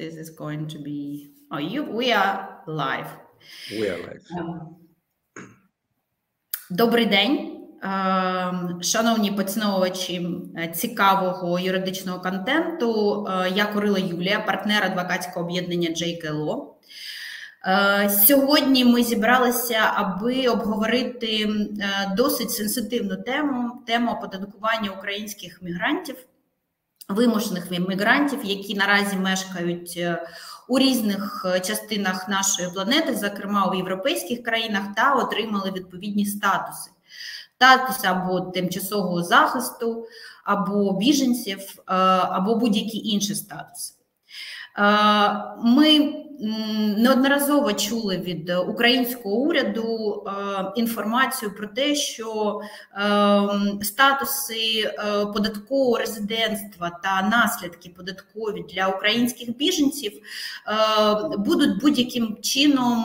this is going to be... Oh, we are live. We are live. Добрий день, шановні поціновувачі цікавого юридичного контенту. Я Курила Юлія, партнер адвокатського об'єднання JKLO. Сьогодні ми зібралися, аби обговорити досить сенситивну тему оподаткування українських мігрантів, вимушених мігрантів, які наразі мешкають у різних частинах нашої планети, зокрема у європейських країнах, та отримали відповідні статуси. Статус або тимчасового захисту, або біженців, або будь-які інші статуси. Ми неодноразово чули від українського уряду інформацію про те, що статуси податкового резидентства та наслідки податкові для українських біженців будуть будь-яким чином,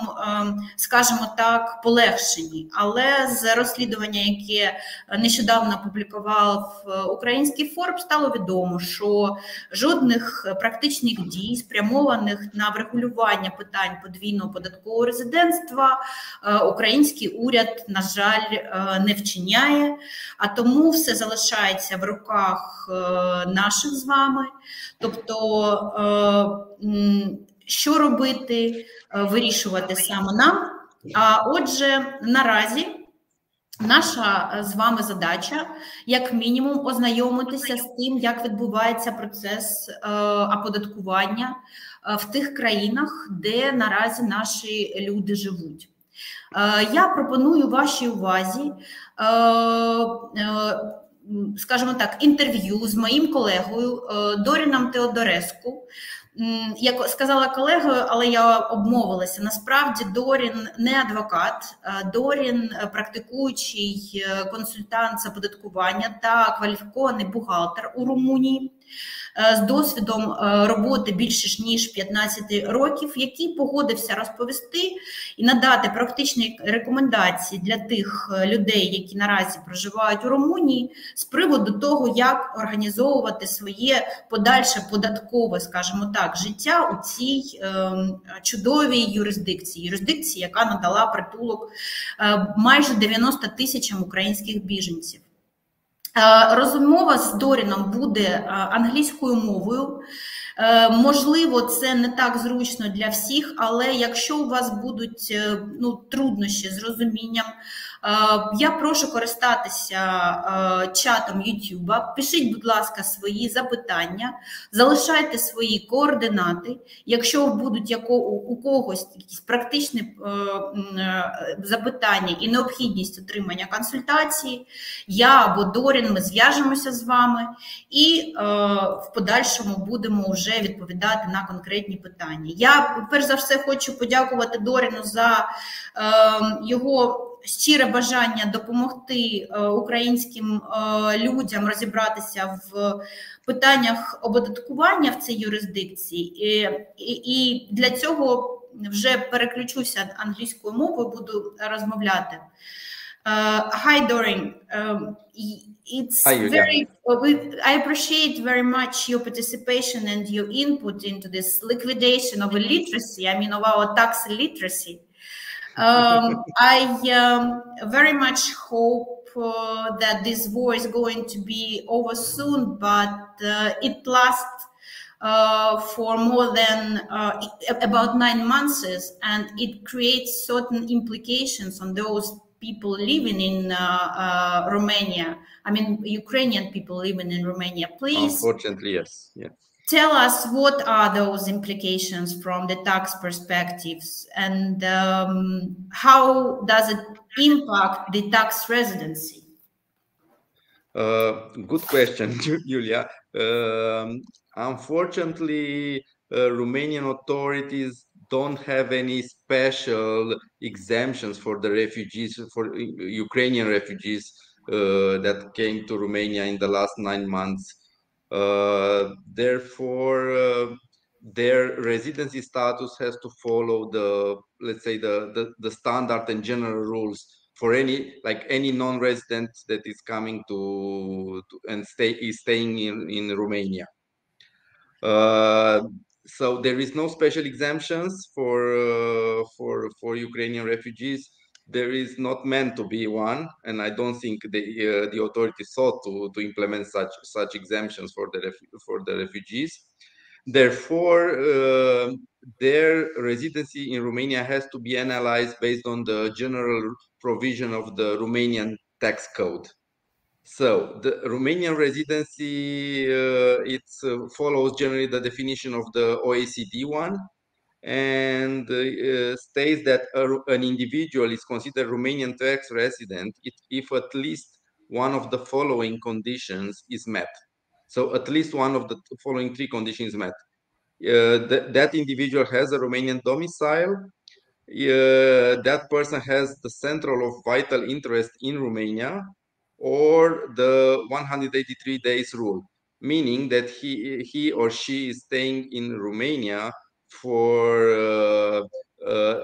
скажімо так, полегшені. Але з розслідування, яке нещодавно опублікував український Forbes, стало відомо, що жодних практичних дій, спрямованих на врегулювання питань подвійного податкового резидентства, український уряд, на жаль, не вчиняє, а тому все залишається в руках наших з вами. Тобто, що робити, вирішувати саме нам. А отже, наразі наша з вами задача, як мінімум, ознайомитися з тим, як відбувається процес оподаткування в тих країнах, де наразі наші люди живуть. Я пропоную вашій увазі, скажімо так, інтерв'ю з моїм колегою Доріном Теодореску. Як сказала колегою, але я обмовилася. Насправді Дорін не адвокат, Дорін практикуючий консультант з оподаткування та кваліфікований бухгалтер у Румунії з досвідом роботи більше ніж 15 років, який погодився розповісти і надати практичні рекомендації для тих людей, які наразі проживають у Румунії, з приводу того, як організовувати своє подальше податкове, скажімо так, життя у цій чудовій юрисдикції, яка надала притулок майже 90 тисячам українських біженців. Розмова з Доріном буде англійською мовою. Можливо, це не так зручно для всіх, але якщо у вас будуть труднощі з розумінням, я прошу користатися чатом YouTube. Пишіть, будь ласка, свої запитання, залишайте свої координати. Якщо будуть у когось якісь практичні запитання і необхідність отримання консультації, я або Дорін, ми зв'яжемося з вами і в подальшому будемо вже відповідати на конкретні питання. Я, перш за все, хочу подякувати Доріну за його щире бажання допомогти українським людям розібратися в питаннях оподаткування в цій юрисдикції. І для цього вже переключуся англійською мовою, буду розмовляти. Hi, Doreen. I appreciate very much your participation and your input into this liquidation of illiteracy, of our tax illiteracy. I very much hope that this war is going to be over soon, but it lasts for more than about 9 months, and it creates certain implications on those people living in Romania. Ukrainian people living in Romania. Please. Unfortunately, yes. Yeah. Tell us what are those implications from the tax perspectives, and how does it impact the tax residency? Good question, Julia. Unfortunately, Romanian authorities don't have any special exemptions for the refugees, for Ukrainian refugees that came to Romania in the last 9 months. Therefore, their residency status has to follow the standard and general rules for any non-resident that is coming is staying in Romania. So there is no special exemptions for Ukrainian refugees. There is not meant to be one, and I don't think the authorities sought to implement such exemptions for the refugees. Therefore, their residency in Romania has to be analyzed based on the general provision of the Romanian tax code. So the Romanian residency, it follows generally the definition of the OECD one, and states that an individual is considered Romanian tax resident if at least one of the following conditions is met. So at least one of the following three conditions met. That individual has a Romanian domicile, that person has the central of vital interest in Romania, or the 183 days rule, meaning that he or she is staying in Romania for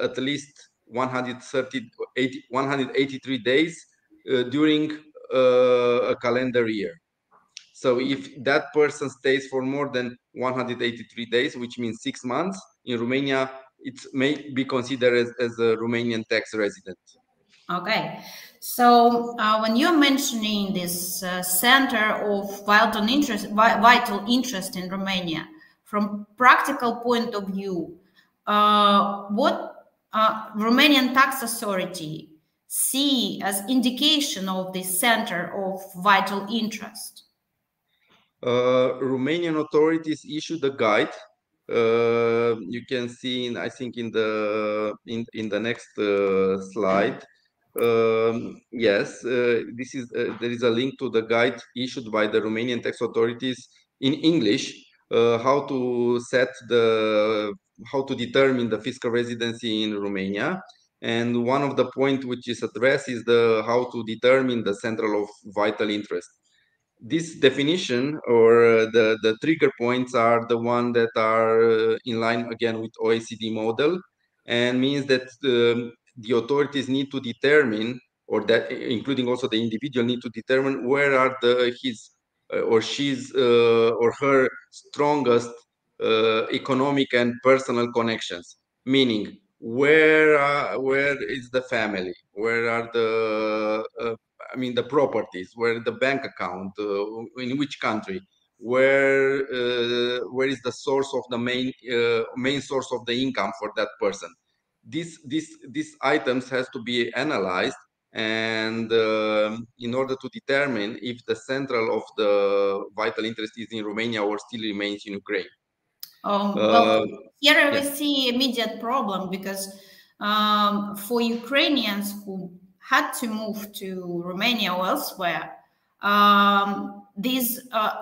at least 183 days during a calendar year. So if that person stays for more than 183 days, which means 6 months in Romania, it may be considered as a Romanian tax resident. Okay, so when you're mentioning this center of vital interest in Romania, from practical point of view, what Romanian tax authority see as indication of this center of vital interest? Romanian authorities issued a guide. You can see, I think, in the next slide. Yes, this is there is a link to the guide issued by the Romanian tax authorities in English, how to determine the fiscal residency in Romania. And one of the points which is addressed is how to determine the central of vital interest. This definition, or the trigger points, are the ones that are in line again with OECD model, and means that the authorities need to determine, or that including also the individual need to determine where are his or she's or her strongest economic and personal connections, meaning where is the family, where are the properties, where the bank account, in which country, where is the source of the main source of the income for that person. These items has to be analyzed, and in order to determine if the central of the vital interest is in Romania or still remains in Ukraine. Well, here we see immediate problem, because for Ukrainians who had to move to Romania or elsewhere, these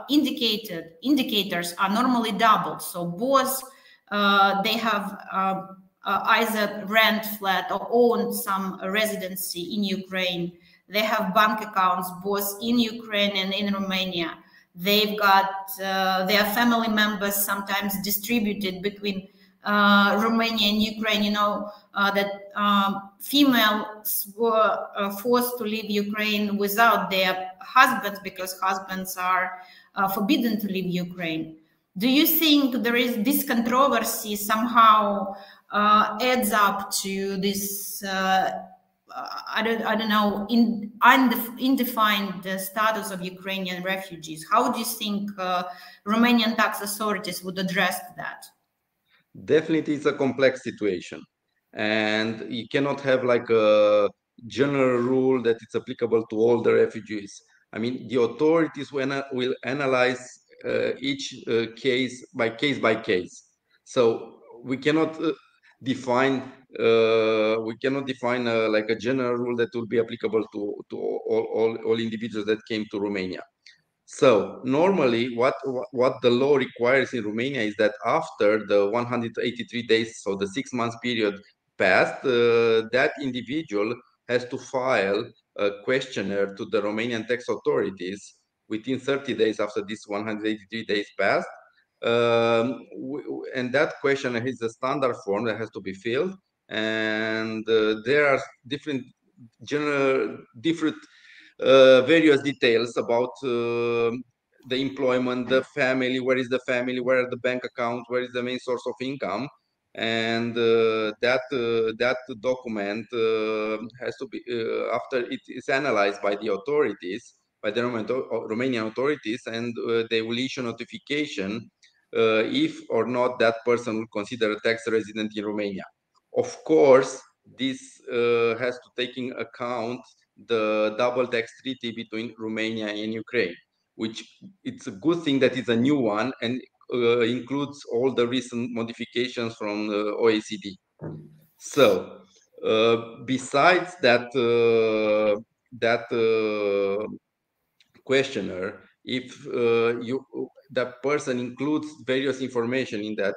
indicators are normally doubled. So both they have either rent flat or own some residency in Ukraine. They have bank accounts both in Ukraine and in Romania. They've got their family members sometimes distributed between Romania and Ukraine. You know that females were forced to leave Ukraine without their husbands, because husbands are forbidden to leave Ukraine. Do you think there is this controversy somehow adds up to this I don't know, undefined status of Ukrainian refugees? How do you think Romanian tax authorities would address that? Definitely, it's a complex situation, and you cannot have like a general rule that it's applicable to all the refugees. I mean, the authorities will analyze each case by case. So we cannot define like a general rule that will be applicable to all individuals that came to Romania. So normally what the law requires in Romania is that after the 183 days, so the 6 months period passed, that individual has to file a questionnaire to the Romanian tax authorities within 30 days after this 183 days passed. And that questionnaire is a standard form that has to be filled, and there are different various details about the employment, the family, where is the family, where are the bank accounts, where is the main source of income, and that document has to be after it is analyzed by the authorities, by the Romanian authorities, and they will issue notification if or not that person will consider a tax resident in Romania. Of course, this has to take in account the double tax treaty between Romania and Ukraine, which it's a good thing that it's a new one and includes all the recent modifications from the OECD. So, besides that questionnaire, if that person includes various information in that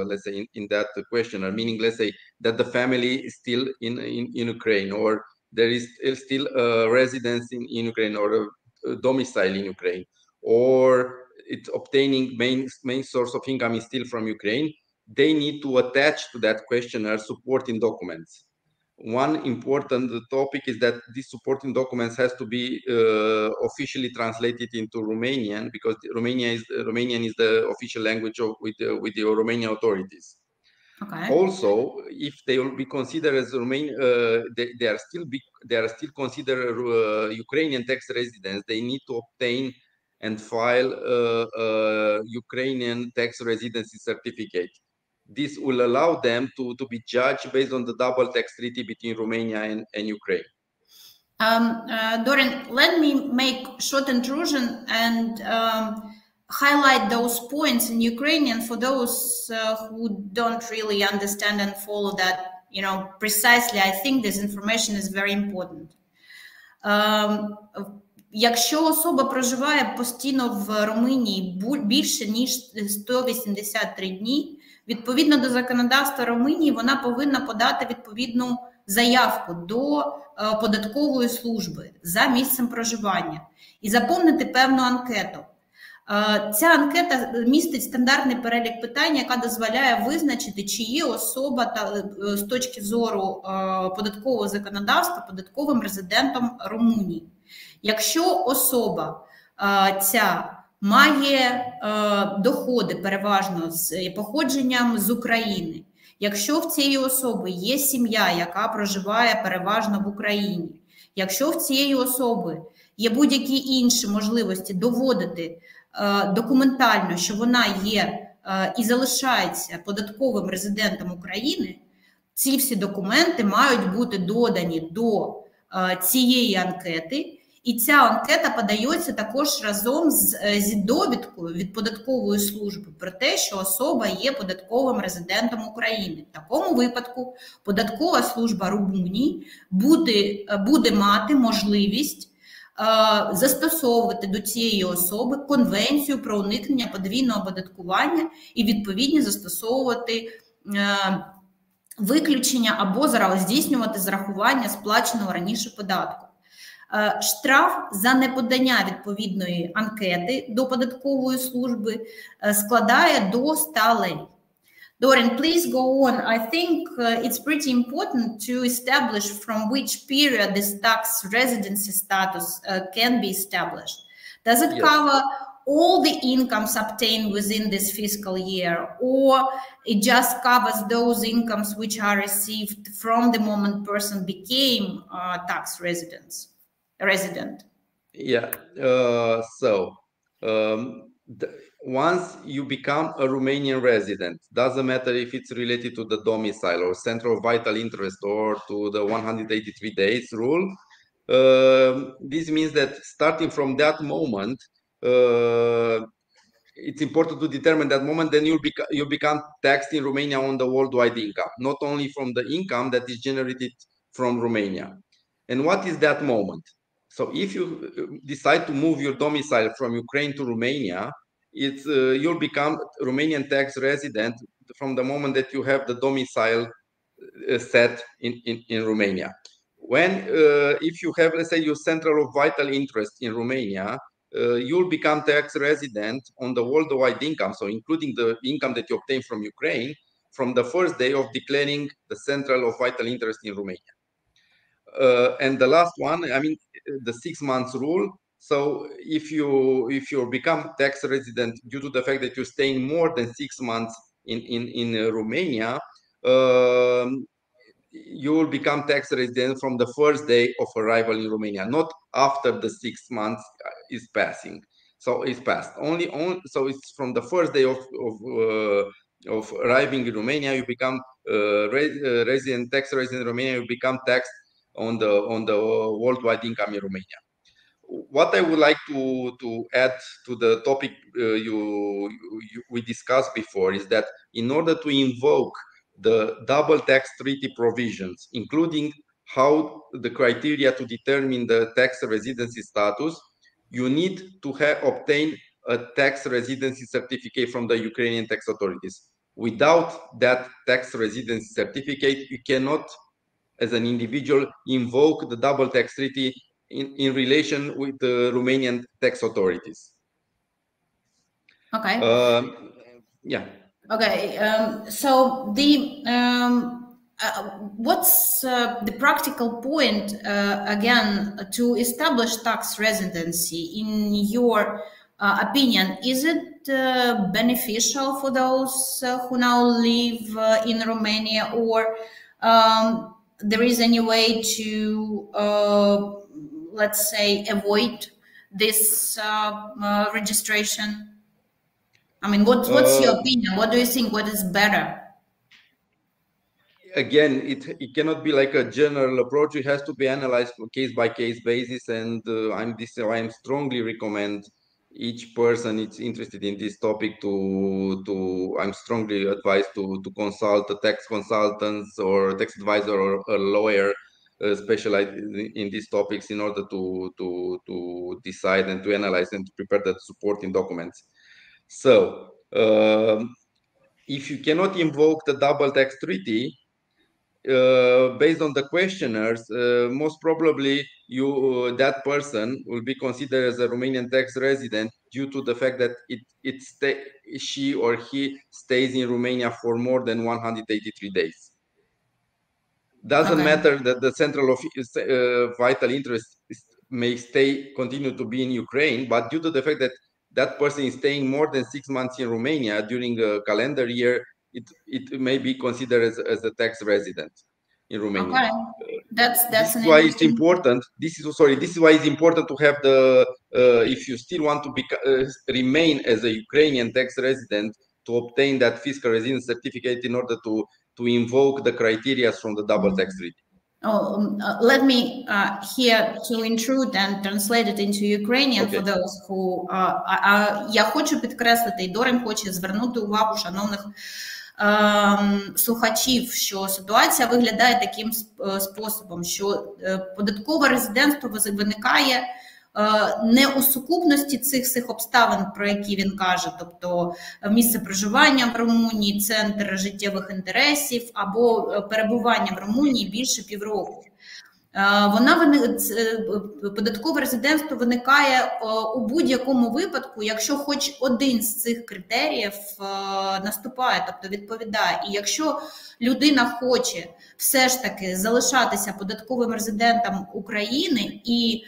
let's say in that questionnaire, meaning let's say that the family is still in Ukraine, or there is still a residence in Ukraine, or a domicile in Ukraine, or it's obtaining main source of income is still from Ukraine, they need to attach to that questionnaire supporting documents. One important topic is that these supporting documents has to be officially translated into Romanian, because Romanian is the official language with the Romanian authorities. Okay. Also, if they will be considered as Romanian, they are still considered Ukrainian tax residents. They need to obtain and file a Ukrainian tax residency certificate. This will allow them to be judged based on the double tax treaty between Romania and Ukraine. Dorian, let me make short intrusion and highlight those points in Ukrainian for those who don't really understand and follow that, precisely. I think this information is very important. Якщо особа проживає постійно в Румунії більше ніж 183 дні, відповідно до законодавства Румунії, вона повинна подати відповідну заявку до податкової служби за місцем проживання і заповнити певну анкету. Ця анкета містить стандартний перелік питань, яка дозволяє визначити, чи є особа з точки зору податкового законодавства податковим резидентом Румунії. Якщо особа ця має доходи переважно з походженням з України, якщо в цієї особи є сім'я, яка проживає переважно в Україні, якщо в цієї особи є будь-які інші можливості доводити документально, що вона є і залишається податковим резидентом України, ці всі документи мають бути додані до цієї анкети. І ця анкета подається також разом зі довідкою від податкової служби про те, що особа є податковим резидентом України. В такому випадку податкова служба Румунії буде мати можливість застосовувати до цієї особи конвенцію про уникнення подвійного оподаткування і відповідно застосовувати виключення або здійснювати зарахування сплаченого раніше податку. Штраф за неподання відповідної анкети до податкової служби складає до 100 лей. Dorian, please go on. I think it's pretty important to establish from which period this tax residency status can be established. Does it cover all the incomes obtained within this fiscal year, or it just covers those incomes which are received from the moment person became tax resident? Yeah. Once you become a Romanian resident, doesn't matter if it's related to the domicile or center of vital interest or to the 183 days rule. This means that starting from that moment, it's important to determine that moment, then you become taxed in Romania on the worldwide income, not only from the income that is generated from Romania. And what is that moment? So if you decide to move your domicile from Ukraine to Romania, you'll become Romanian tax resident from the moment that you have the domicile set in Romania. When if you have, let's say, your center of vital interest in Romania, you'll become tax resident on the worldwide income, so including the income that you obtain from Ukraine, from the first day of declaring the central of vital interest in Romania. And the last one, I mean, the 6 months rule, So if you become tax resident due to the fact that you're staying more than 6 months in Romania, you will become tax resident from the first day of arrival in Romania, not after the 6 months is passing. So it's passed so it's from the first day of arriving in Romania, you become tax resident in Romania, you become taxed on the worldwide income in Romania. What I would like to add to the topic we discussed before is that in order to invoke the double tax treaty provisions, including how the criteria to determine the tax residency status, you need to obtain a tax residency certificate from the Ukrainian tax authorities. Without that tax residency certificate, you cannot, as an individual, invoke the double tax treaty in relation with the Romanian tax authorities. Okay. Yeah. Okay. So the what's the practical point again to establish tax residency in your opinion? Is it beneficial for those who now live in Romania, or there is any way to let's say avoid this registration? I mean, what's your opinion? What do you think? What is better? Again, it cannot be like a general approach. It has to be analyzed on case by case basis, and I strongly recommend each person it's interested in this topic I'm strongly advised to consult a tax consultants or tax advisor or a lawyer specialized in these topics in order to decide and to analyze and to prepare the supporting documents. So if you cannot invoke the double tax treaty, based on the questionnaires, most probably that person will be considered as a Romanian tax resident due to the fact that she or he stays in Romania for more than 183 days. Doesn't matter that the central vital interest may continue to be in Ukraine, but due to the fact that that person is staying more than 6 months in Romania during a calendar year, it may be considered as a tax resident in Romania. Okay. That's this is why it's important. This is why it's important to have if you still want to remain as a Ukrainian tax resident, to obtain that fiscal residence certificate in order to invoke the criteria from the double tax treaty. Let me here to intrude and translate it into Ukrainian for those who я хочу підкреслити, і Дорін хоче звернути увагу шановних слухачів, що ситуація виглядає таким способом, що податкове резидентство виникає не у сукупності цих обставин, про які він каже, тобто місце проживання в Румунії, центр життєвих інтересів або перебування в Румунії більше півроку. Податкове резидентство виникає у будь-якому випадку, якщо хоч один з цих критеріїв наступає, тобто відповідає. І якщо людина хоче все ж таки залишатися податковим резидентом України і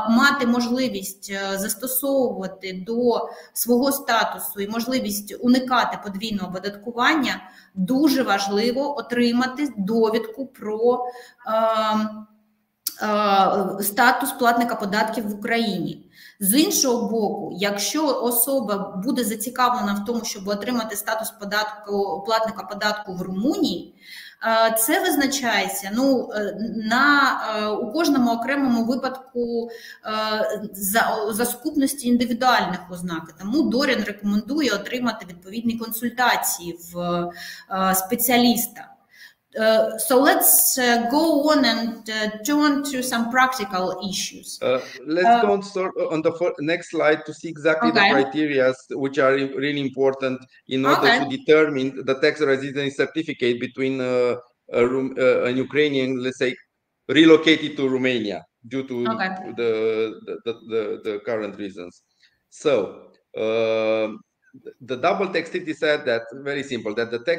мати можливість застосовувати до свого статусу і можливість уникати подвійного оподаткування, дуже важливо отримати довідку про статус платника податків в Україні. З іншого боку, якщо особа буде зацікавлена в тому, щоб отримати статус платника податку в Румунії, це визначається у кожному окремому випадку за сукупності індивідуальних ознак. Тому Дорін рекомендує отримати відповідні консультації в спеціаліста. So let's go on and turn to some practical issues. Let's go on the next slide to see exactly the criteria which are really important in order to determine the tax residency certificate between an Ukrainian, let's say, relocated to Romania due to the current reasons. So the double tax treaty said that, very simple, that the tax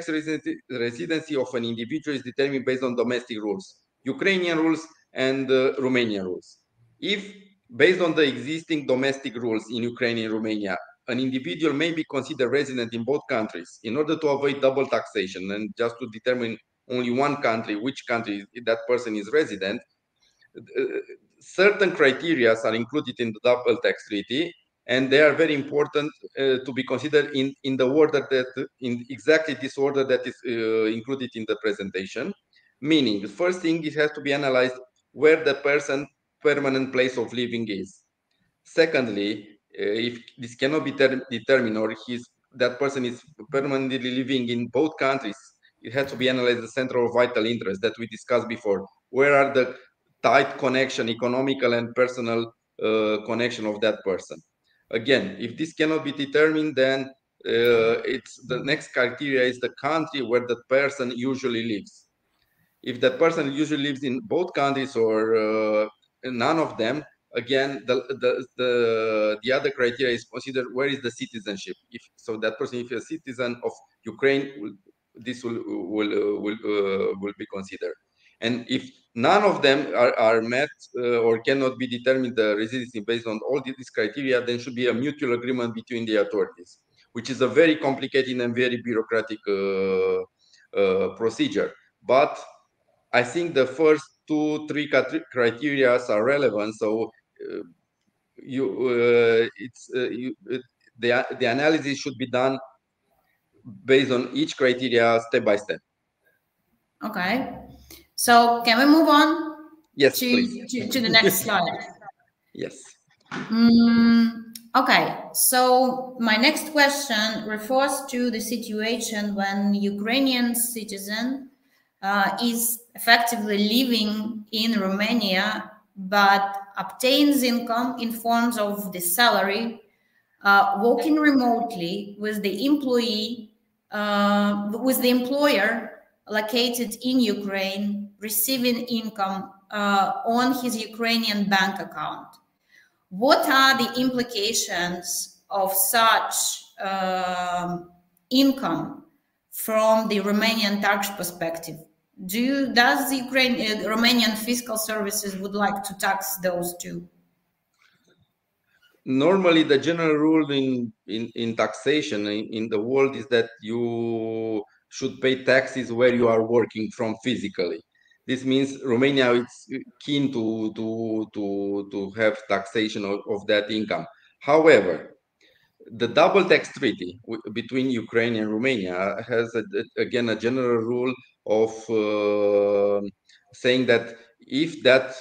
residency of an individual is determined based on domestic rules, Ukrainian rules and Romanian rules. If Based on the existing domestic rules in Ukraine and Romania, an individual may be considered resident in both countries in order to avoid double taxation and just to determine only one country, which country that person is resident. Certain criteria are included in the double tax treaty, and they are very important to be considered in the order that, in exactly this order that is included in the presentation. Meaning, the first thing, it has to be analyzed where the person permanent place of living is. Secondly, if this cannot be determined, or that person is permanently living in both countries, it has to be analyzed the center of vital interest that we discussed before. Where are the tight connection, economical and personal connection of that person? Again, if this cannot be determined, then it's the next criteria is the country where the person usually lives. If that person usually lives in both countries or none of them, again, the other criteria is considered where is the citizenship. If so, that person, if a citizen of Ukraine, this will be considered. And if none of them are met or cannot be determined the residency based on all these criteria, then should be a mutual agreement between the authorities, which is a very complicated and very bureaucratic procedure. But I think the first 2-3 criteria are relevant. So the analysis should be done based on each criteria step by step. Okay. So can we move on? Yes, to the next slide? Yes. Okay. So my next question refers to the situation when Ukrainian citizen is effectively living in Romania, but obtains income in forms of the salary, working remotely with the employer located in Ukraine, receiving income on his Ukrainian bank account. What are the implications of such income from the Romanian tax perspective? Does the Romanian fiscal services would like to tax those two? Normally, the general rule in taxation in the world is that you should pay taxes where you are working from physically. This means Romania is keen to have taxation of that income. However, the double tax treaty between Ukraine and Romania has again a general rule of saying that if that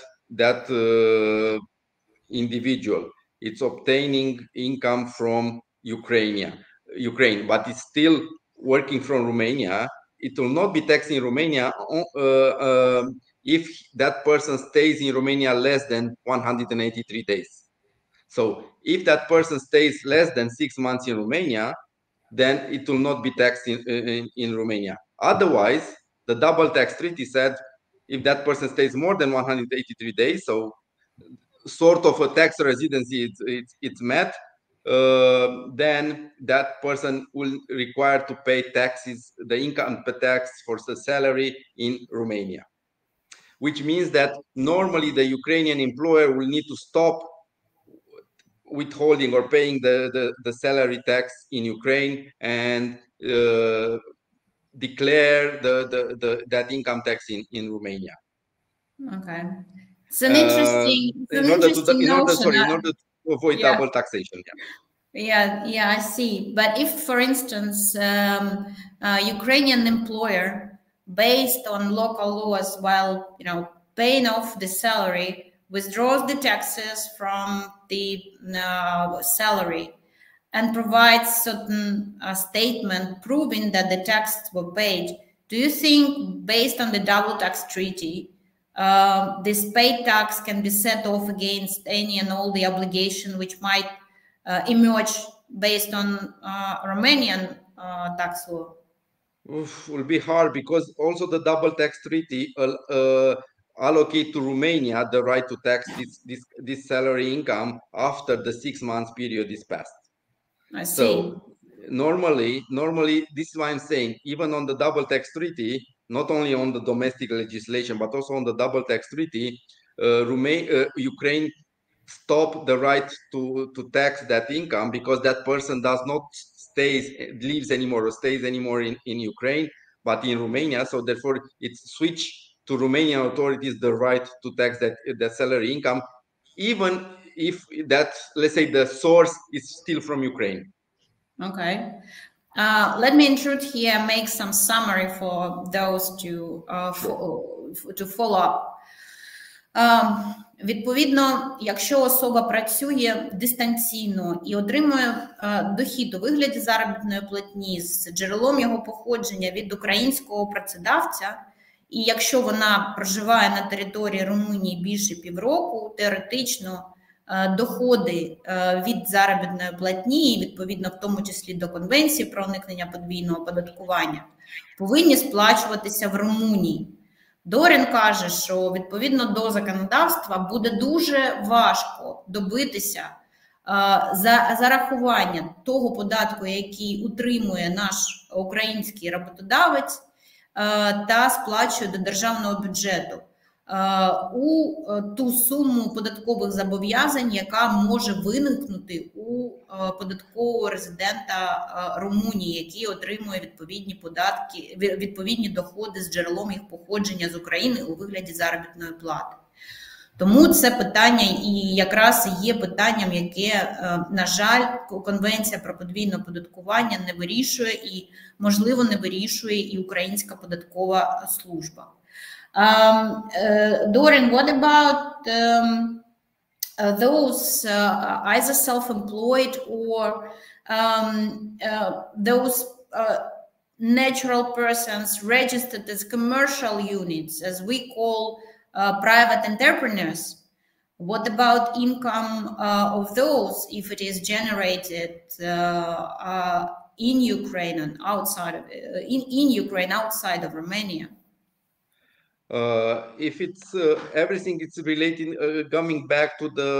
individual it's obtaining income from Ukraine, but it's still working from Romania, it will not be taxed in Romania if that person stays in Romania less than 183 days. So if that person stays less than 6 months in Romania, then it will not be taxed in Romania. Otherwise, the double tax treaty said if that person stays more than 183 days, so sort of a tax residency, it's met, then that person will require to pay taxes, the income tax for the salary in Romania, which means that normally the Ukrainian employer will need to stop withholding or paying the salary tax in Ukraine and declare that income tax in Romania. Okay. It's an interesting, in order to avoid double taxation. Yeah, I see. But if, for instance, Ukrainian employer, based on local laws, while paying off the salary, withdraws the taxes from the salary and provides certain statement proving that the taxes were paid, do you think, based on the double tax treaty, this paid tax can be set off against any and all the obligation which might emerge based on Romanian tax law? Will be hard, because also the double tax treaty allocate to Romania the right to tax this salary income after the 6 months period is passed. I see. So normally, this is why I'm saying, even on the double tax treaty, not only on the domestic legislation, but also on the double tax treaty, Ukraine stop the right to tax that income because that person does not lives anymore or stays anymore in Ukraine, but in Romania. So therefore, it's switched to Romanian authorities the right to tax that salary income, even if that, let's say, the source is still from Ukraine. Okay. Let me intrude here, make some summary for those to follow up. Відповідно, якщо особа працює дистанційно і отримує дохід у вигляді заробітної платні з джерелом його походження від українського працедавця, і якщо вона проживає на території Румунії більше півроку, теоретично доходи від заробітної платні, і відповідно в тому числі до конвенції про уникнення подвійного оподаткування, повинні сплачуватися в Румунії. Дорін каже, що відповідно до законодавства буде дуже важко добитися зарахування того податку, який утримує наш український роботодавець та сплачує до державного бюджету у ту суму податкових зобов'язань, яка може виникнути у податкового резидента Румунії, який отримує відповідні податки, відповідні доходи з джерелом їх походження з України у вигляді заробітної плати. Тому це питання і якраз є питанням, яке, на жаль, Конвенція про подвійне оподаткування не вирішує і, можливо, не вирішує і Українська податкова служба. Dorian, what about those either self-employed or those natural persons registered as commercial units, as we call private entrepreneurs? What about income of those if it is generated in Ukraine and outside of in Ukraine, outside of Romania? If it's everything, it's relating, coming back to the,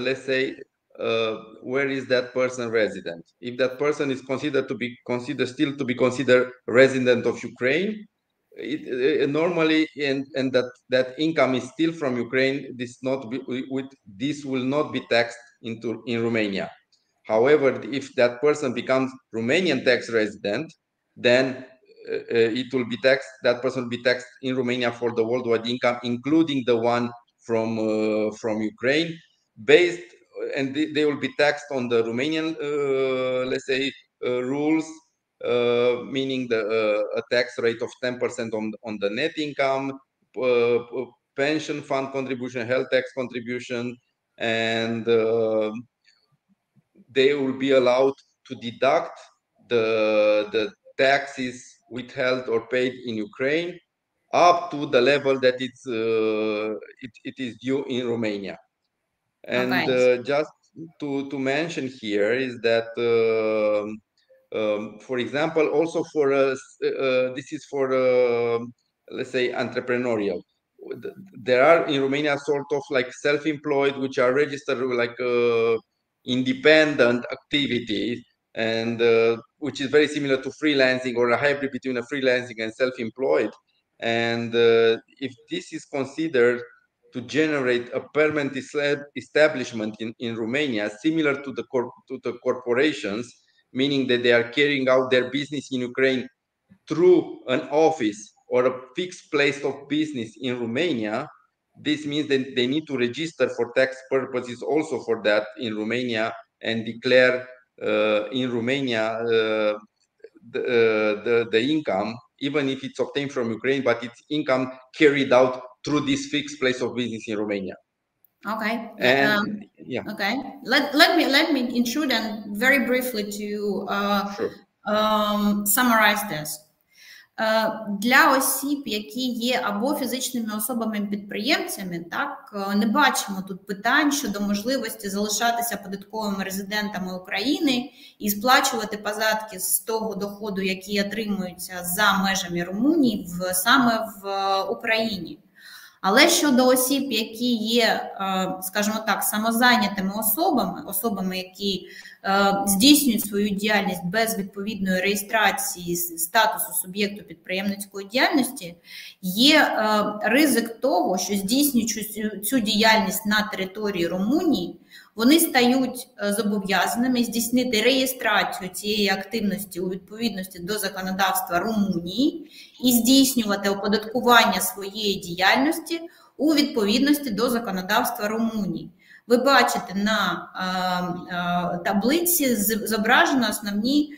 let's say, where is that person resident? If that person is considered to be considered resident of Ukraine, normally, and that income is still from Ukraine, this will not be taxed in Romania. However, if that person becomes Romanian tax resident, then it will be taxed. That person will be taxed in Romania for the worldwide income, including the one from Ukraine, and they will be taxed on the Romanian, let's say, rules, meaning a tax rate of 10% on the net income, pension fund contribution, health tax contribution, and they will be allowed to deduct the taxes withheld or paid in Ukraine up to the level that it is due in Romania. And just to mention here is that, for example, also for this is for let's say entrepreneurial. There are in Romania sort of like self-employed, which are registered like independent activities, and which is very similar to freelancing or a hybrid between a freelancing and self-employed. And if this is considered to generate a permanent establishment in Romania, similar to the corporations, meaning that they are carrying out their business in Ukraine through an office or a fixed place of business in Romania, this means that they need to register for tax purposes also for that in Romania and declare in Romania the income, even if it's obtained from Ukraine, but it's income carried out through this fixed place of business in Romania. Okay. And yeah. Okay. Let me intrude and very briefly to summarize this. Для осіб, які є або фізичними особами-підприємцями, так, не бачимо тут питань щодо можливості залишатися податковими резидентами України і сплачувати податки з того доходу, який отримується за межами Румунії, саме в Україні. Але щодо осіб, які є, скажімо так, самозайнятими особами, які здійснюють свою діяльність без відповідної реєстрації статусу суб'єкту підприємницької діяльності, є ризик того, що здійснюючи цю діяльність на території Румунії, вони стають зобов'язаними здійснити реєстрацію цієї активності у відповідності до законодавства Румунії і здійснювати оподаткування своєї діяльності у відповідності до законодавства Румунії. Ви бачите на таблиці зображено основні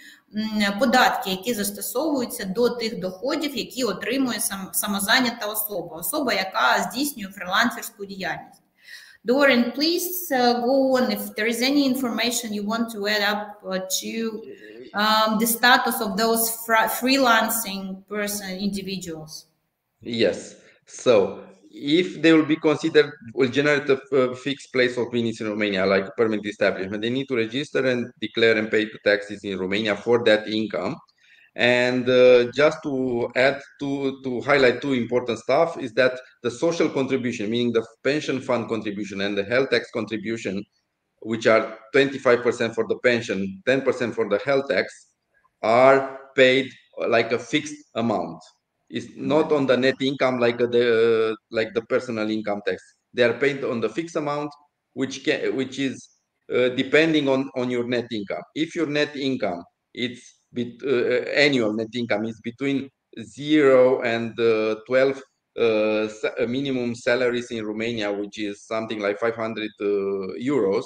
податки, які застосовуються до тих доходів, які отримує самозайнята особа, особа, яка здійснює фрилансерську діяльність. Dorian, please go on if there is any information you want to add up to the status of those freelancing individuals. Yes. So, if they will be considered, will generate a fixed place of business in Romania, like a permanent establishment, they need to register and declare and pay the taxes in Romania for that income. And just to add to highlight two important stuff is that the social contribution, meaning the pension fund contribution and the health tax contribution, which are 25% for the pension, 10% for the health tax, are paid like a fixed amount. It's not on the net income like the personal income tax. They are paid on the fixed amount, which is depending on your net income. If your net income annual net income is between 0 and 12 minimum salaries in Romania, which is something like 500 euros.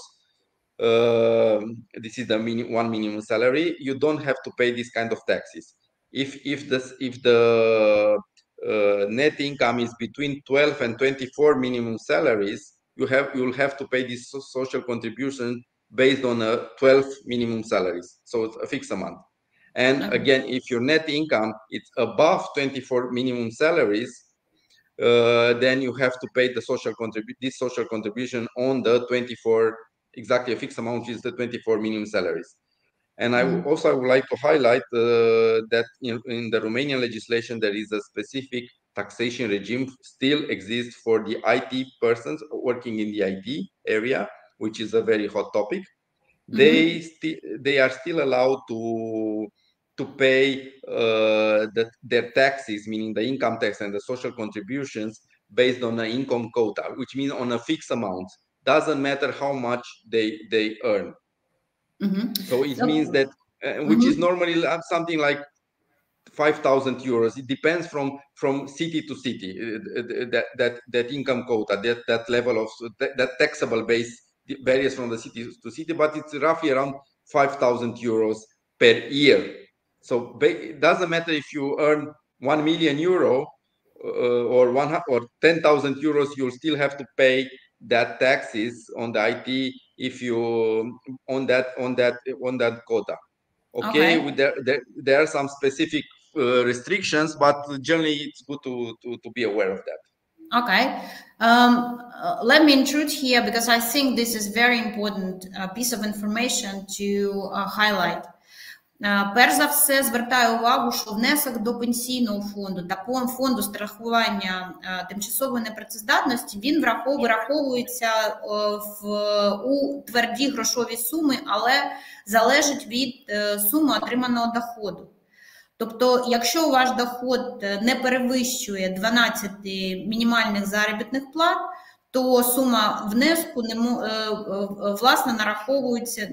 This is the one minimum salary. You don't have to pay this kind of taxes. If the net income is between 12 and 24 minimum salaries, you'll have to pay this social contribution based on 12 minimum salaries. So it's a fixed amount. And again, if your net income is above 24 minimum salaries, then you have to pay the this social contribution on the 24, exactly a fixed amount, which is the 24 minimum salaries. And I would like to highlight that in the Romanian legislation, there is a specific taxation regime still exists for the IT persons working in the IT area, which is a very hot topic. They are still allowed to pay their taxes, meaning the income tax and the social contributions, based on an income quota, which means on a fixed amount. Doesn't matter how much they earn. So it means that, which is normally something like 5,000 euros. It depends from city to city, that income quota, that level of that taxable base varies from the city to city, but it's roughly around 5,000 euros per year. So it doesn't matter if you earn 1 million euro or 10,000 euros, you'll still have to pay that taxes on the IT if you on that quota. Okay. There are some specific restrictions, but generally it's good to be aware of that. Okay. Let me intrude here because I think this is very important piece of information to highlight. Перш за все, звертаю увагу, що внесок до пенсійного фонду та фонду страхування тимчасової непрацездатності, він вираховується у тверді грошові суми, але залежить від суми отриманого доходу. Тобто, якщо ваш доход не перевищує 12 мінімальних заробітних плат, то сума внеску власне нараховується,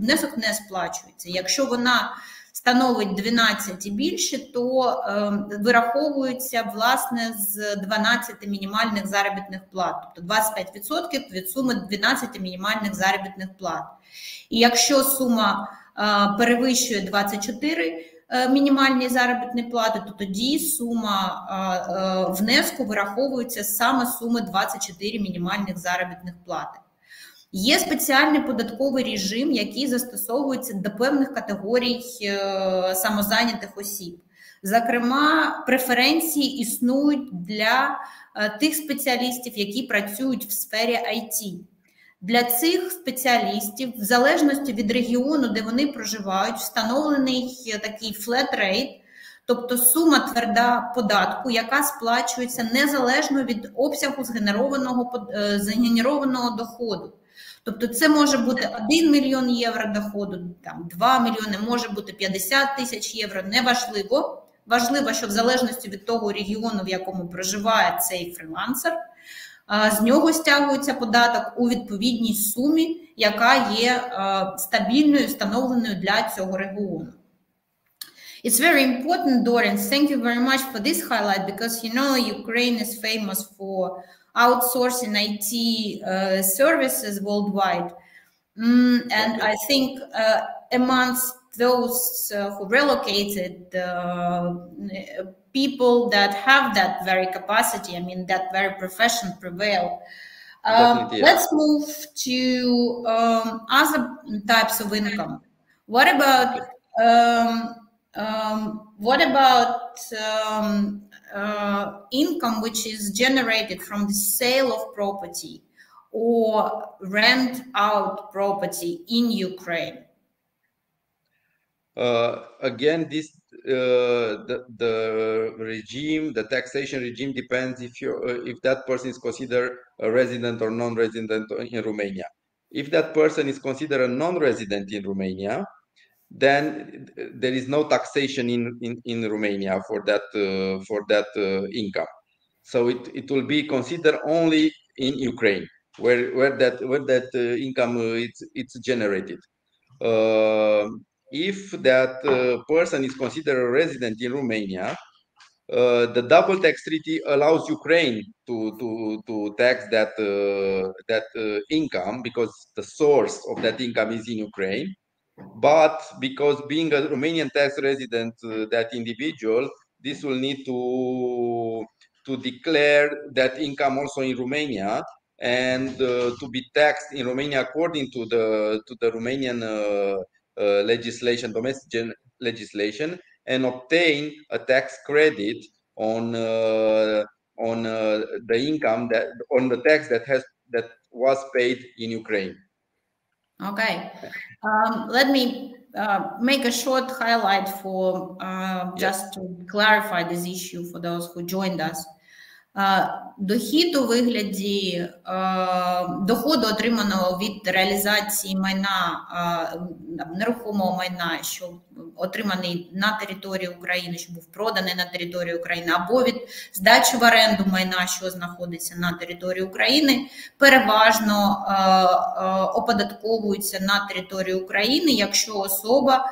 внесок не сплачується. Якщо вона становить 12 і більше, то вираховується власне з 12 мінімальних заробітних плат, тобто 25% від суми 12 мінімальних заробітних плат. І якщо сума перевищує 24 мінімальні заробітні плати, то тоді сума внеску вираховується саме суми 24 мінімальних заробітних плати. Є спеціальний податковий режим, який застосовується до певних категорій самозайнятих осіб. Зокрема, преференції існують для тих спеціалістів, які працюють в сфері IT. Для цих спеціалістів, в залежності від регіону, де вони проживають, встановлений такий flat rate, тобто сума тверда податку, яка сплачується незалежно від обсягу згенерованого доходу. Тобто це може бути 1 мільйон євро доходу, там 2 мільйони, може бути 50 тисяч євро, неважливо. Важливо, що в залежності від того регіону, в якому проживає цей фрілансер, з нього стягується податок у відповідній сумі, яка є стабільною, встановленою для цього регіону. It's very important, Dorian. Thank you very much for this highlight, because you know Ukraine is famous for outsourcing IT services worldwide. And I think amongst those who relocated, people that have that very capacity, I mean, that very profession prevail. Let's move to other types of income. What about income which is generated from the sale of property or rent out property in Ukraine? Again, this the regime, the taxation regime depends if that person is considered a resident or non-resident in Romania. If that person is considered a non-resident in Romania, then there is no taxation in Romania for that income. So it will be considered only in Ukraine, where that income it's generated. If that person is considered a resident in Romania, the double tax treaty allows Ukraine to tax that income, because the source of that income is in Ukraine. But because being a Romanian tax resident, that individual, this will need to declare that income also in Romania, and to be taxed in Romania according to the Romanian legislation, domestic legislation, and obtain a tax credit on the income on the tax that was paid in Ukraine. Okay, let me make a short highlight for just to clarify this issue for those who joined us. Дохід у вигляді доходу, отриманого від реалізації майна, нерухомого майна, що отриманий на території України, що був проданий на території України, або від здачі в оренду майна, що знаходиться на території України, переважно оподатковуються на території України, якщо особа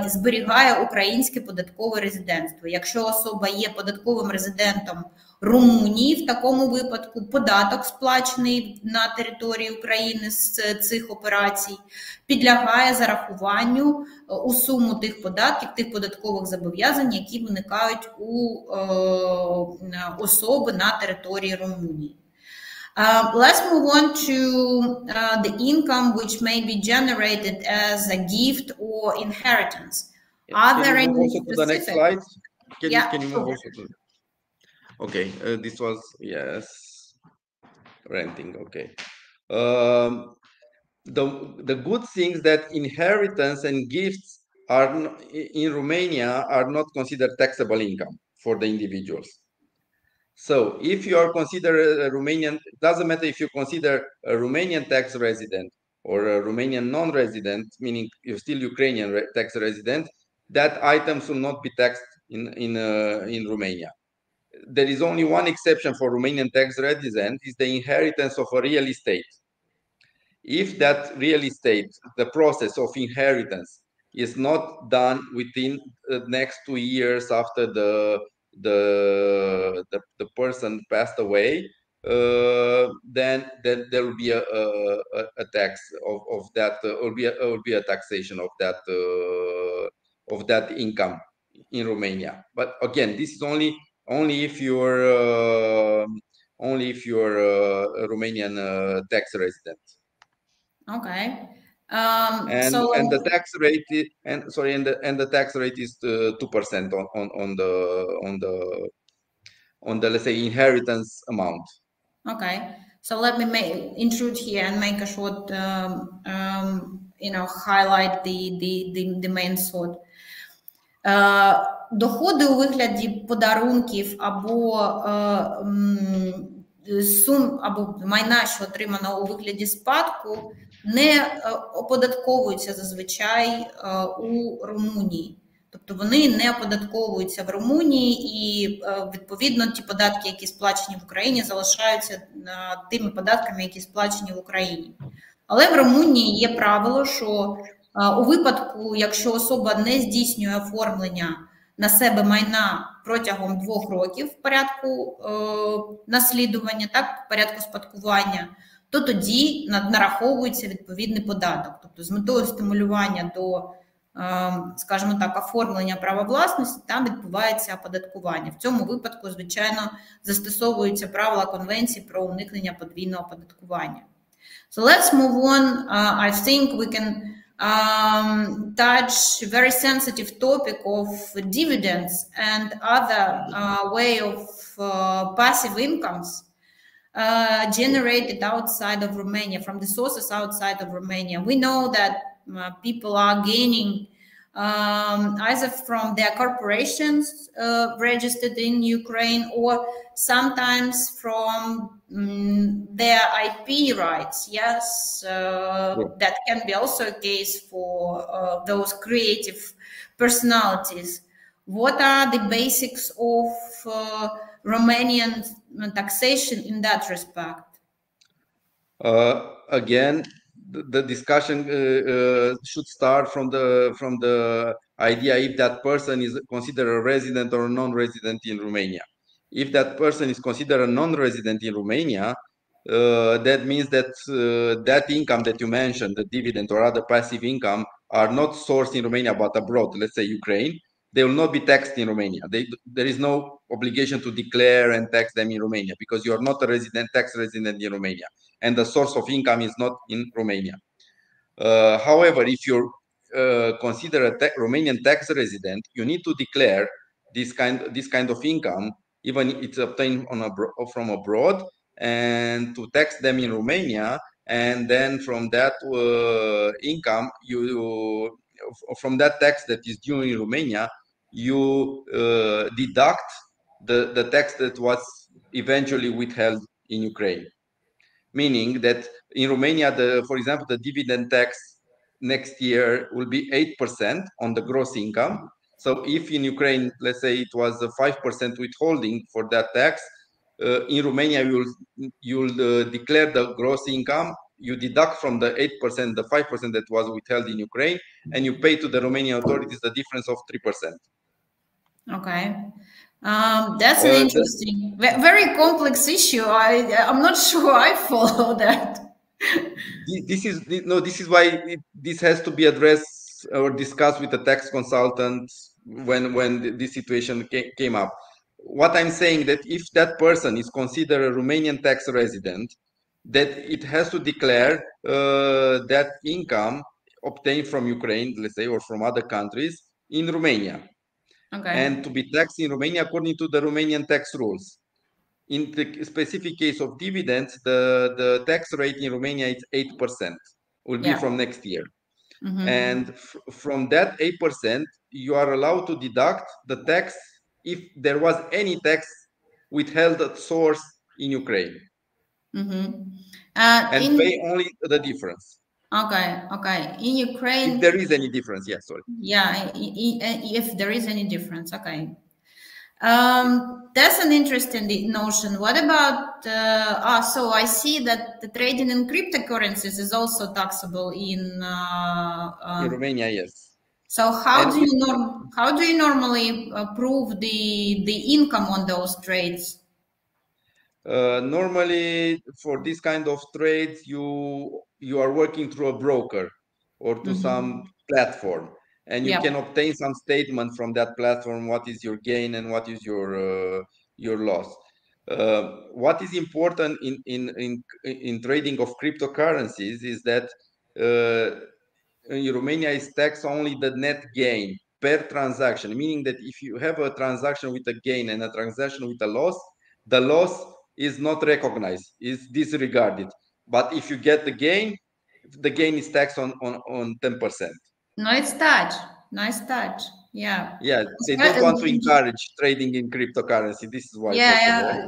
зберігає українське податкове резидентство. Якщо особа є податковим резидентом Румунії, в такому випадку податок, сплачений на території України з цих операцій, підлягає зарахуванню у суму тих податків, тих податкових зобов'язань, які виникають у особи на території Румунії. Let's move on to the income which may be generated as a gift or inheritance. Are there any specific? The next slide? Can you move sure. also to... Okay, this was, yes, renting, okay. The good things that inheritance and gifts are in Romania are not considered taxable income for the individuals. So if you are considered a Romanian, it doesn't matter if you consider a Romanian tax resident or a Romanian non-resident, meaning you're still Ukrainian tax resident, that items will not be taxed in Romania. There is only one exception for Romanian tax resident, is the inheritance of a real estate. If that real estate, the process of inheritance is not done within the next 2 years after the person passed away, then there will be a tax of that, will be a taxation of that income in Romania. But again, this is only if you're a Romanian tax resident. Okay. And the tax rate is, and the tax rate is 2% on the let's say inheritance amount. Okay. So let me intrude here and make a short highlight the main thought. Доходи у вигляді подарунків або сум або майна, що отримано у вигляді спадку, не оподатковуються зазвичай у Румунії. Тобто вони не оподатковуються в Румунії і, відповідно, ті податки, які сплачені в Україні, залишаються тими податками, які сплачені в Україні. Але в Румунії є правило, що у випадку, якщо особа не здійснює оформлення на себе майна протягом 2 років в порядку наслідування, так, в порядку спадкування, то тоді нараховується відповідний податок. Тобто з метою стимулювання до, скажімо так, оформлення права власності, там відбувається оподаткування. В цьому випадку, звичайно, застосовуються правила конвенції про уникнення подвійного оподаткування. So let's move on. I think we can touch very sensitive topic of dividends and other way of passive incomes generated outside of Romania, from the sources outside of Romania. We know that people are gaining either from their corporations registered in Ukraine, or sometimes from their IP rights. Yes, that can be also a case for those creative personalities. What are the basics of Romanian taxation in that respect? Again, the discussion should start from the idea if that person is considered a resident or a non-resident in Romania. If that person is considered a non-resident in Romania, that means that that income that you mentioned, the dividend or other passive income, are not sourced in Romania but abroad, let's say Ukraine. They will not be taxed in Romania. There is no obligation to declare and tax them in Romania because you are not a tax resident in Romania, and the source of income is not in Romania. However, if you're considered a Romanian tax resident, you need to declare this kind of income, even if it's obtained from abroad, and to tax them in Romania. And then from that income, from that tax that is due in Romania, you deduct the tax that was eventually withheld in Ukraine. Meaning that in Romania, for example, the dividend tax next year will be 8% on the gross income. So if in Ukraine, let's say it was a 5% withholding for that tax, in Romania, you'll declare the gross income, you deduct from the 8%, the 5% that was withheld in Ukraine, and you pay to the Romanian authorities the difference of 3%. Okay. That's an interesting, very complex issue. I'm not sure I follow that. This is why this has to be addressed or discussed with a tax consultant when this situation came up. What I'm saying that if that person is considered a Romanian tax resident, that it has to declare that income obtained from Ukraine, let's say, or from other countries in Romania. Okay. And to be taxed in Romania according to the Romanian tax rules. In the specific case of dividends, the tax rate in Romania is 8%, will be from next year. And from that 8%, you are allowed to deduct the tax if there was any tax withheld at source in Ukraine. And pay only the difference. Okay. In Ukraine, if there is any difference, sorry. Yeah, if there is any difference, okay. That's an interesting notion. What about? So I see that the trading in cryptocurrencies is also taxable in Romania. Yes. So how do you normally prove the income on those trades? Normally, for this kind of trades, you are working through a broker or to some platform, and you can obtain some statement from that platform. What is your gain and what is your loss? What is important in trading of cryptocurrencies is that in Romania is taxed only the net gain per transaction, meaning that if you have a transaction with a gain and a transaction with a loss, the loss is not recognized, is disregarded. But if you get the gain is taxed on 10%. Nice touch. Yeah. Yeah, they don't want to encourage trading in cryptocurrency. This is why. Yeah,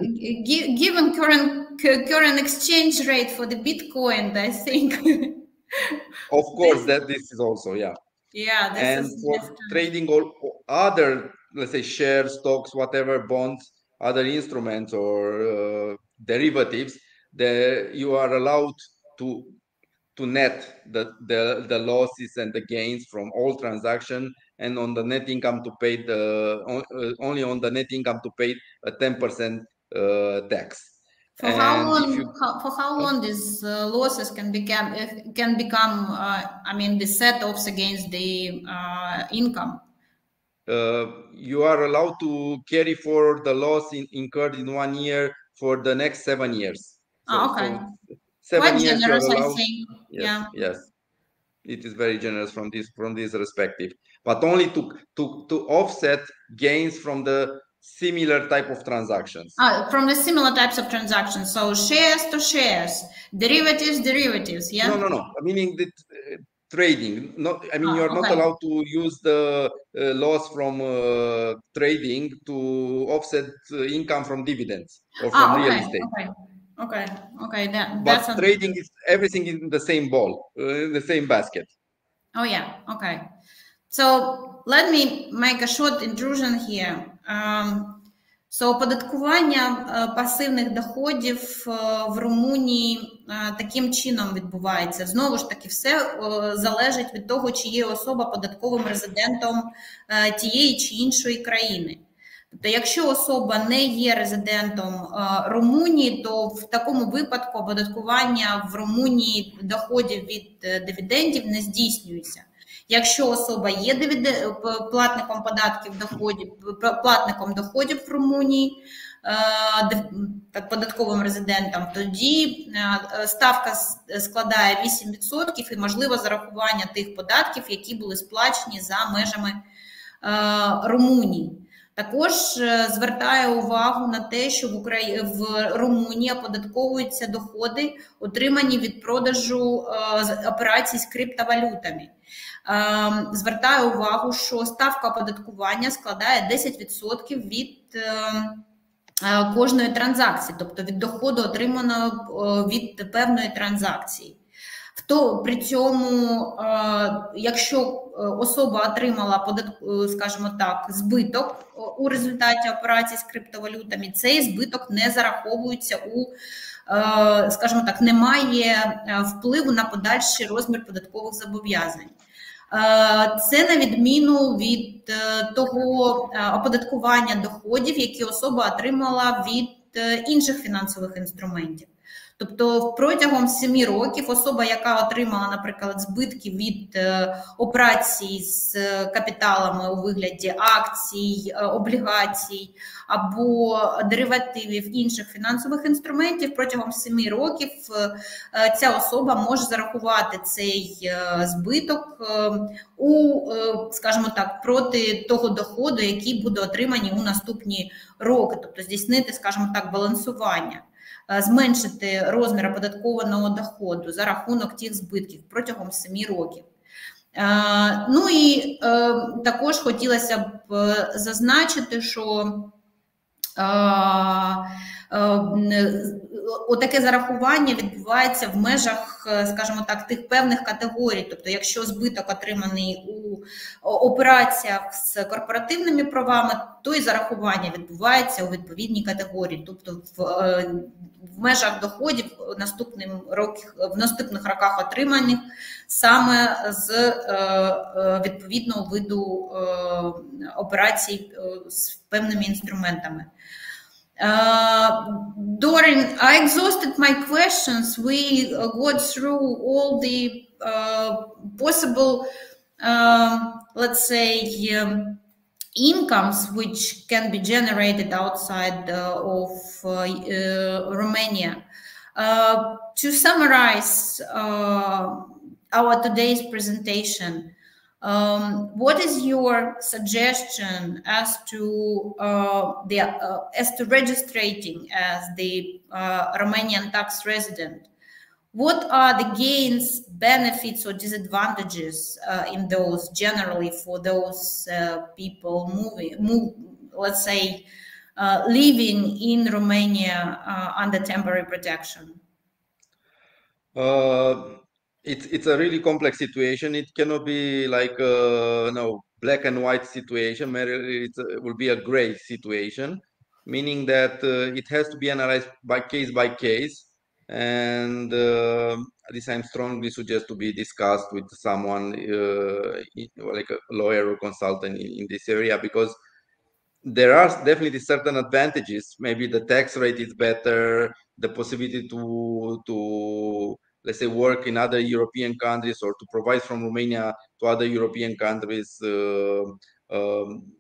given current exchange rate for the Bitcoin, I think. Of course, that this is also, yeah. Yeah, and for trading all other, let's say, shares, stocks, whatever, bonds, other instruments or derivatives, you are allowed to net the losses and the gains from all transactions, and on the net income to pay only on the net income to pay a 10% tax. For how long these losses can become I mean, the set-offs against the income? You are allowed to carry forward the loss incurred in 1 year for the next 7 years. So, okay. So 7 Quite years generous, you are allowed. I think. Yes, yeah. Yes, it is very generous from this perspective, but only to offset gains from the similar type of transactions. From the similar types of transactions. So shares to shares, derivatives. Yeah. No. Meaning that trading. Not. I mean, you are not allowed to use the loss from trading to offset income from dividends or from real estate. Okay. But trading is everything in the same bowl, in the same basket. Oh yeah. Okay. So let me make a short intrusion here. So оподаткування пасивних доходів в Румунії таким чином відбувається. Знову ж таки, все залежить від того, чи є особа податковим резидентом тієї чи іншої країни. Тобто, якщо особа не є резидентом Румунії, то в такому випадку оподаткування в Румунії доходів від дивідендів не здійснюється. Якщо особа є платником податків платником доходів в Румунії, податковим резидентом, тоді ставка складає 8% і можливо зарахування тих податків, які були сплачені за межами Румунії. Також звертаю увагу на те, що в Румунії оподатковуються доходи, отримані від продажу операцій з криптовалютами. Звертаю увагу, що ставка оподаткування складає 10% від кожної транзакції, тобто від доходу, отриманого від певної транзакції. При цьому, якщо особа отримала, скажімо так, збиток у результаті операцій з криптовалютами, цей збиток не зараховується скажімо так, не має впливу на подальший розмір податкових зобов'язань. Це на відміну від того оподаткування доходів, які особа отримала від інших фінансових інструментів. Тобто протягом 7 років особа, яка отримала, наприклад, збитки від операцій з капіталами у вигляді акцій, облігацій або деривативів інших фінансових інструментів, протягом 7 років ця особа може зарахувати цей збиток скажімо так, проти того доходу, який буде отриманий у наступні роки, тобто здійснити, скажімо так, балансування. Зменшити розмір оподаткованого доходу за рахунок тих збитків протягом 7 років. Ну і також хотілося б зазначити, що отаке зарахування відбувається в межах, скажімо так, тих певних категорій. Тобто, якщо збиток отриманий у операціях з корпоративними правами, то і зарахування відбувається у відповідній категорії. Тобто, в межах доходів в наступних роках отриманих саме з відповідного виду операцій з певними інструментами. Dorin, I exhausted my questions. We got through all the possible, let's say, incomes which can be generated outside of Romania. To summarize our today's presentation, what is your suggestion as to registrating as the Romanian tax resident? What are the gains, benefits, or disadvantages in those generally for those people let's say, living in Romania under temporary protection? It's a really complex situation. It cannot be like no black and white situation. It will be a gray situation, meaning that it has to be analyzed by case, and this I'm strongly suggest to be discussed with someone like a lawyer or consultant in this area, because there are definitely certain advantages. Maybe the tax rate is better, the possibility to let's say work in other European countries, or to provide from Romania to other European countries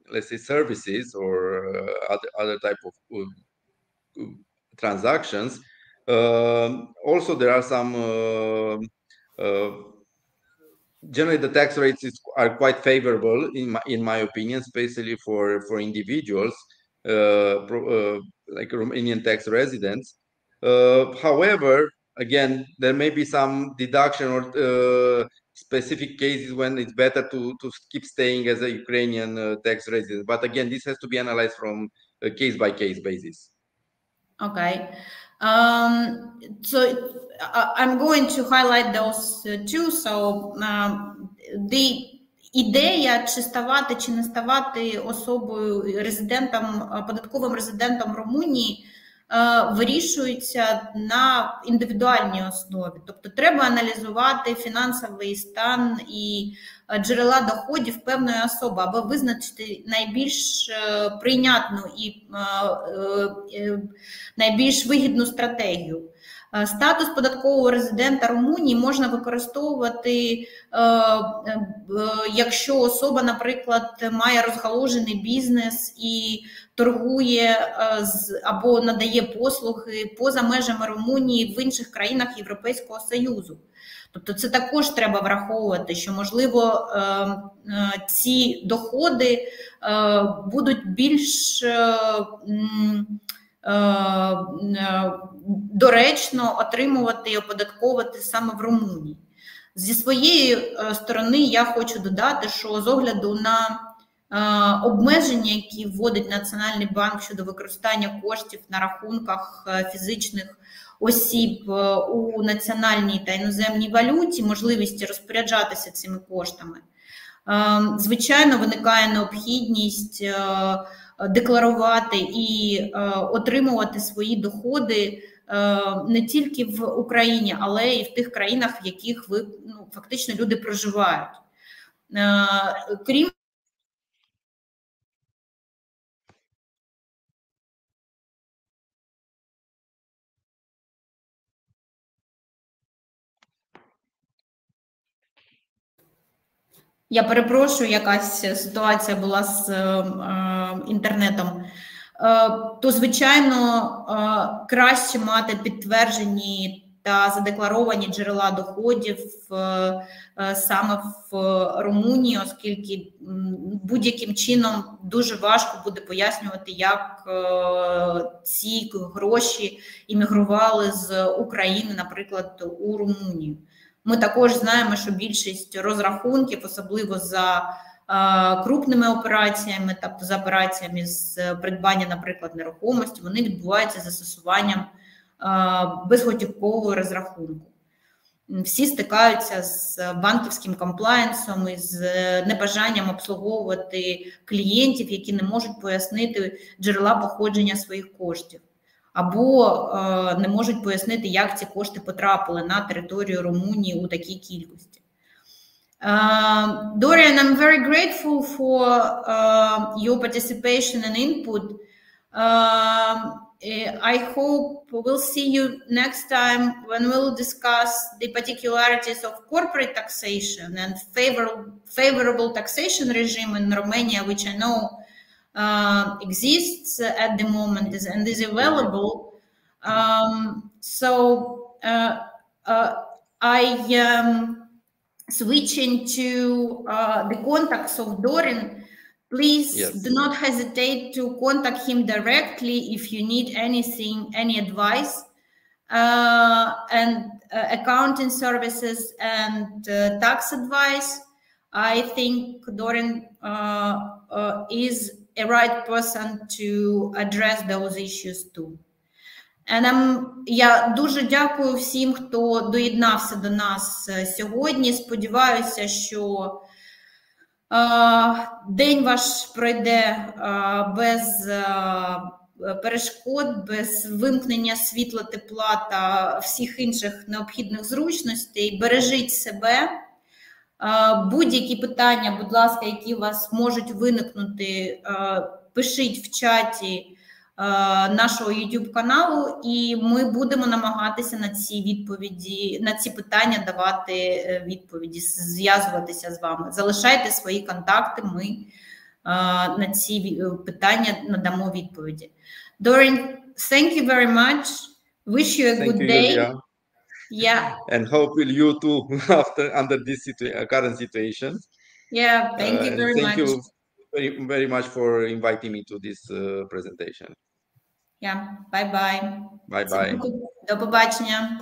let's say services or other type of transactions. Also there are some generally the tax rates are quite favorable in my opinion, especially for individuals like Romanian tax residents. However, again, there may be some deduction or specific cases when it's better to keep staying as a Ukrainian tax resident. But again, this has to be analyzed from a case-by-case basis. Okay. So I'm going to highlight those two. So the ідея, чи ставати, чи не ставати особою, податковим резидентом Румунії, вирішується на індивідуальній основі. Тобто треба аналізувати фінансовий стан і джерела доходів певної особи, аби визначити найбільш прийнятну і найбільш вигідну стратегію. Статус податкового резидента Румунії можна використовувати, якщо особа, наприклад, має розгалужений бізнес і торгує або надає послуги поза межами Румунії в інших країнах Європейського Союзу. Тобто це також треба враховувати, що, можливо, ці доходи будуть більш доречно отримувати і оподатковувати саме в Румунії. Зі своєї сторони я хочу додати, що з огляду на обмеження, які вводить Національний банк щодо використання коштів на рахунках фізичних осіб у національній та іноземній валюті, можливості розпоряджатися цими коштами, звичайно, виникає необхідність декларувати і отримувати свої доходи не тільки в Україні, але і в тих країнах, в яких фактично люди проживають. Крім Я перепрошую, якась ситуація була з інтернетом. То, звичайно, краще мати підтверджені та задекларовані джерела доходів саме в Румунії, оскільки будь-яким чином дуже важко буде пояснювати, як ці гроші іммігрували з України, наприклад, у Румунію. Ми також знаємо, що більшість розрахунків, особливо за крупними операціями, тобто за операціями з придбання, наприклад, нерухомості, вони відбуваються застосуванням безготівкового розрахунку. Всі стикаються з банківським комплаєнсом і з небажанням обслуговувати клієнтів, які не можуть пояснити джерела походження своїх коштів, або не можуть пояснити, як ці кошти потрапили на територію Румунії у такій кількості. Dorian, I'm very grateful for your participation and input. I hope we'll see you next time when we'll discuss the particularities of corporate taxation and favorable taxation regime in Romania, which I know exists at the moment and is available. Switching to the contacts of Dorian, please do not hesitate to contact him directly if you need anything, any advice. and accounting services and tax advice, I think Dorian is a right person to address those issues too. And я дуже дякую всім, хто доєднався до нас сьогодні. Сподіваюся, що день ваш пройде без перешкод, без вимкнення світла, тепла та всіх інших необхідних зручностей. Бережіть себе. Будь-які питання, будь ласка, які у вас можуть виникнути, пишіть в чаті нашого YouTube каналу, і ми будемо намагатися на ці відповіді, на ці питання давати відповіді, зв'язуватися з вами. Залишайте свої контакти, ми на ці питання надамо відповіді. Dorian, thank you very much. Wish you a good day. Julia. Yeah. And hopefully you too under this current situation. Yeah, thank you very much. Thank you very much for inviting me to this presentation. Yeah, bye-bye. Bye-bye. До побачення.